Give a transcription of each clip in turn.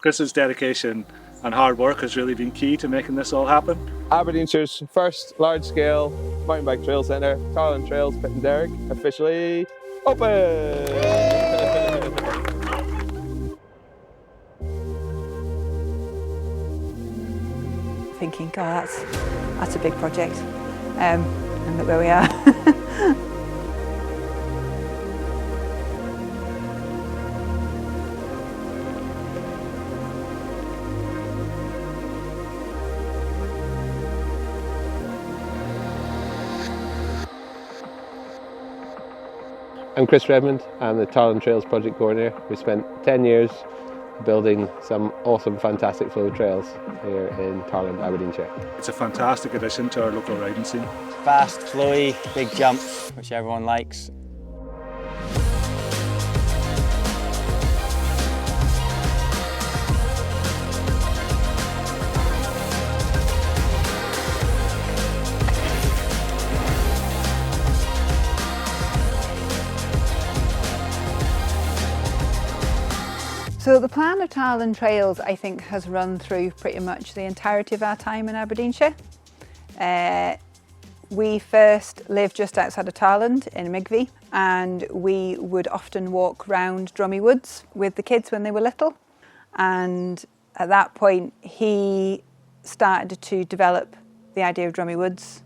Chris's dedication and hard work has really been key to making this all happen. Aberdeenshire's first large-scale mountain bike trail centre, Tarland Trails Pit and Derrick, officially open! Thinking, God, that's a big project, and look where we are. I'm Chris Redmond, I'm the Tarland Trails project coordinator. We spent 10 years building some awesome, fantastic flow trails here in Tarland, Aberdeenshire. It's a fantastic addition to our local riding scene. Fast, flowy, big jumps, which everyone likes. So the plan of Tarland Trails, I think, has run through pretty much the entirety of our time in Aberdeenshire. We first lived just outside of Tarland in Migvie, and we would often walk round Drummy Woods with the kids when they were little. And at that point, he started to develop the idea of Drummy Woods,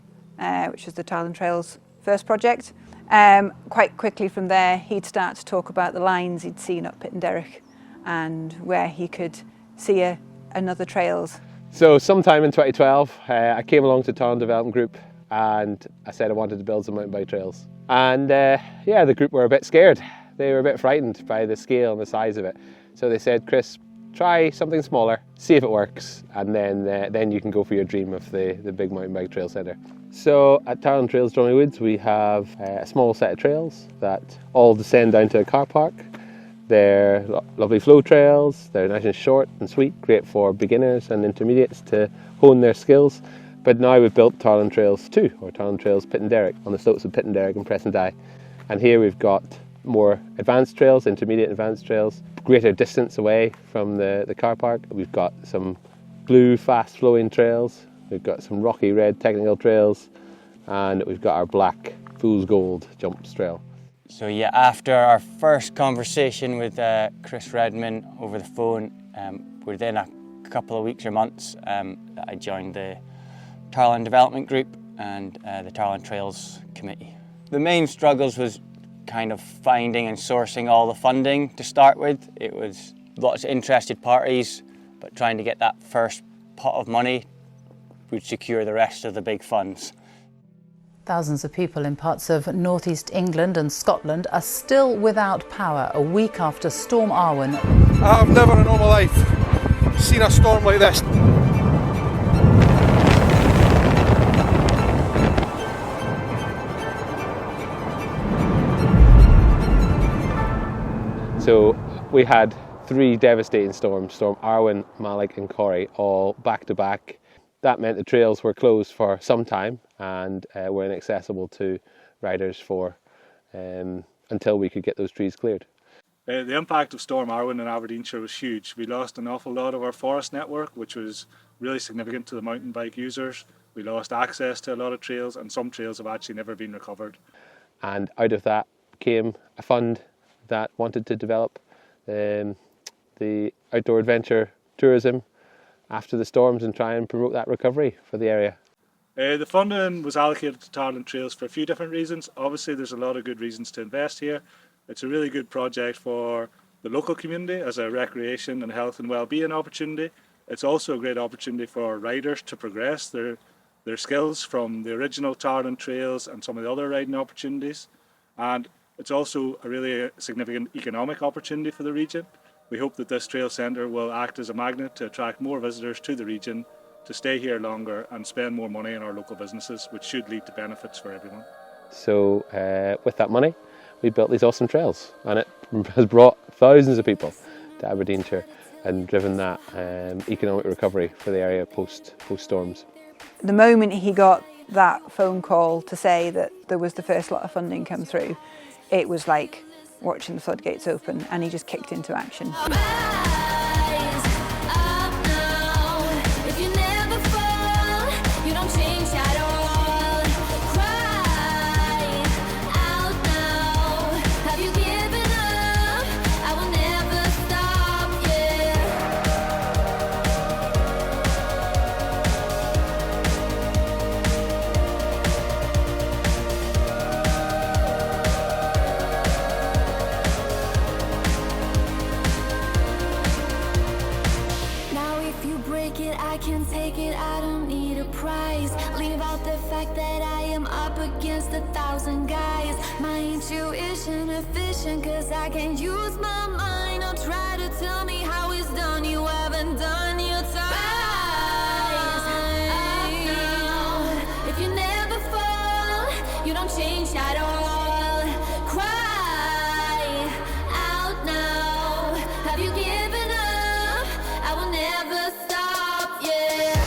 which was the Tarland Trails first project. Quite quickly from there, he'd start to talk about the lines he'd seen up Pit and Derrick, and where he could see another trails. So sometime in 2012, I came along to Tarland Development Group and I said I wanted to build some mountain bike trails. And yeah, the group were a bit scared. They were a bit frightened by the scale and the size of it. So they said, Chris, try something smaller, see if it works, and then you can go for your dream of the big mountain bike trail centre. So at Tarland Trails Drummy Woods, we have a small set of trails that all descend down to a car park. They're lovely flow trails, they're nice and short and sweet, great for beginners and intermediates to hone their skills. But now we've built Tarland Trails 2, or Tarland Trails Pit and Derrick, on the slopes of Pit and Derrick and Presendie. And here we've got more advanced trails, intermediate advanced trails, greater distance away from the car park. We've got some blue fast flowing trails, we've got some rocky red technical trails, and we've got our black fool's gold jumps trail. So yeah, after our first conversation with Chris Redmond over the phone, within a couple of weeks or months, I joined the Tarland Development Group and the Tarland Trails Committee. The main struggles was kind of finding and sourcing all the funding to start with. It was lots of interested parties, but trying to get that first pot of money would secure the rest of the big funds. Thousands of people in parts of northeast England and Scotland are still without power a week after Storm Arwen. I have never in all my life seen a storm like this. So we had 3 devastating storms, Storm Arwen, Malik and Corrie, all back to back. That meant the trails were closed for some time and were inaccessible to riders for until we could get those trees cleared. The impact of Storm Arwen in Aberdeenshire was huge. We lost an awful lot of our forest network, which was really significant to the mountain bike users. We lost access to a lot of trails, and some trails have actually never been recovered. And out of that came a fund that wanted to develop the outdoor adventure tourism after the storms and try and promote that recovery for the area. The funding was allocated to Tarland Trails for a few different reasons. Obviously there's a lot of good reasons to invest here. It's a really good project for the local community as a recreation and health and well-being opportunity. It's also a great opportunity for riders to progress their skills from the original Tarland Trails and some of the other riding opportunities. And it's also a really significant economic opportunity for the region. We hope that this trail centre will act as a magnet to attract more visitors to the region, to stay here longer and spend more money in our local businesses, which should lead to benefits for everyone. So with that money, we built these awesome trails, and it has brought thousands of people to Aberdeenshire and driven that economic recovery for the area post-storms. The moment he got that phone call to say that there was the first lot of funding come through, it was like watching the floodgates open, and he just kicked into action. fact that I am up against 1,000 guys. My intuition efficient, cause I can't use my mind. Don't try to tell me how it's done, you haven't done your time. Rise up now. If you never fall, you don't change at all. Cry out now. Have you given up? I will never stop, yeah.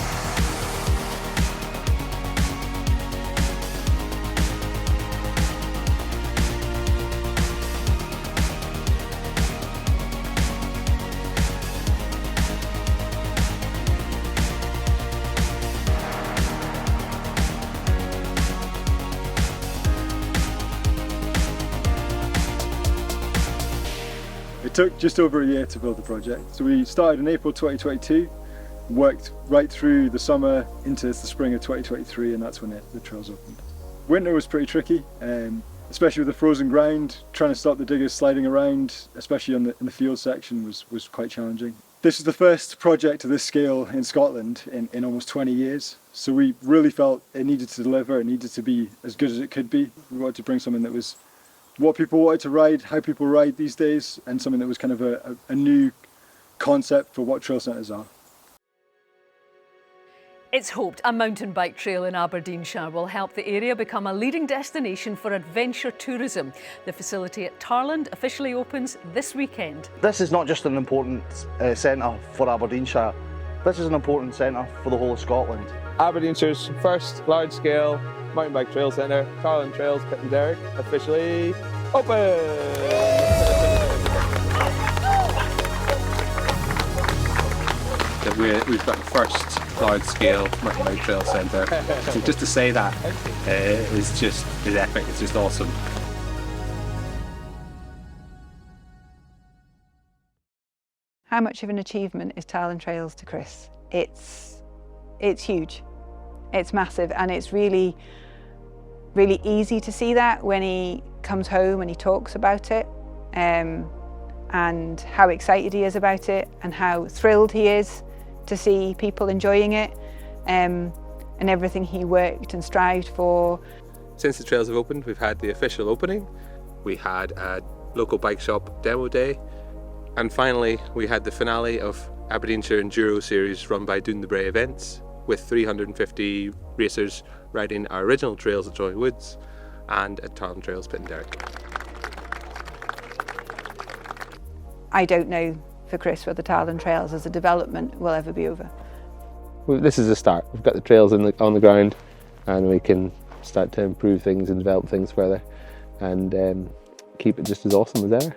It took just over a year to build the project. So we started in April 2022, worked right through the summer into the spring of 2023, and that's when the trails opened. Winter was pretty tricky, especially with the frozen ground. Trying to stop the diggers sliding around, especially in the field section, was quite challenging. This is the first project of this scale in Scotland in almost 20 years. So we really felt it needed to deliver, it needed to be as good as it could be. We wanted to bring something that was what people wanted to ride, how people ride these days, and something that was kind of a new concept for what trail centres are. It's hoped a mountain bike trail in Aberdeenshire will help the area become a leading destination for adventure tourism. The facility at Tarland officially opens this weekend. This is not just an important centre for Aberdeenshire, this is an important centre for the whole of Scotland. Aberdeenshire's first large-scale mountain bike trail centre, Tarland Trails Pit and Derrick, officially open! We've got the first large-scale mountain bike trail centre. So just to say that is epic. It's just awesome. How much of an achievement is Tarland Trails to Chris? It's huge. It's massive, and it's really easy to see that when he comes home and he talks about it, and how excited he is about it, and how thrilled he is to see people enjoying it, and everything he worked and strived for. Since the trails have opened, we've had the official opening, we had a local bike shop demo day, and finally we had the finale of Aberdeenshire Enduro Series run by Doon the Bray Events, with 350 racers riding our original trails at Dromy Woods and at Tarland Trails Pit and Derrick. I don't know for Chris whether Tarland Trails as a development will ever be over. Well, this is a start. We've got the trails on the ground, and we can start to improve things and develop things further, and keep it just as awesome as ever.